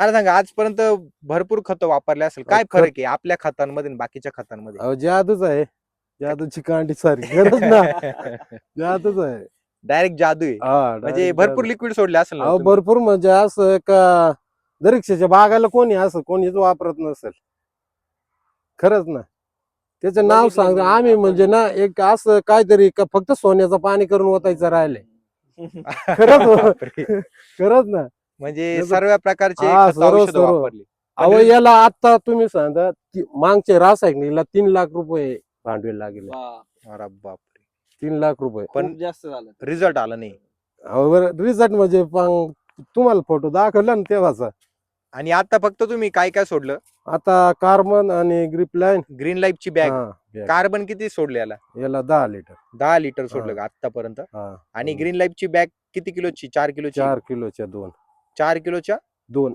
मला सांगा आजपर्यंत भरपूर खतं वापरले असेल, काय खत- फरक आहे आपल्या खतांमध्ये आणि बाकीच्या खतांमध्ये? अहो, जादूच आहे, जादूची कांडी सारी खरंच ना. जादूच आहे. डायरेक्ट जादू आहे. हा, म्हणजे direct भरपूर जादू. लिक्विड सोडले असेल ना अहो तुम्ही? भरपूर म्हणजे असं का द्राक्षाच्या बागाला कोणी असं कोणीच वापरत नसेल, खरंच ना. त्याचं नाव बघितलं सांगतो मी आम्ही, आपण. म्हणजे ना एक असं काहीतरी का फक्त सोन्याचं पाणी करून ओतायचं राहिले. खरंच हो. बापरे. खरंच ना. म्हणजे जसं- सर्व प्रकारचे हा, खत सर्व औषध सर्व. वापरली. पण अहो रिझ- याला आता तुम्ही सांगा मागचे रासायनिकला 3 लाख रुपये भांडवल लागले. अरे बापरे. 3 लाख रुपये. पण खूप जास्त झालं. रिझल्ट आला नाही. अहो रिझल्ट म्हणजे तुम्हाला फोटो दाखवला ना तेव्हाचा. आणि आता फक्त तुम्ही काय काय सोडलं? आता कार्बन आणि ग्रिप लाईन. ग्रीन लाईफची बॅग. कार्बन किती सोडले याला? याला 10 लिटर. 10 लिटर सोडलं का आतापर्यंत? आणि ग्रीन लाईफची बॅग किती किलोची? 4 किलोची? 4 किलोच्या 2. 4 किलोच्या 2.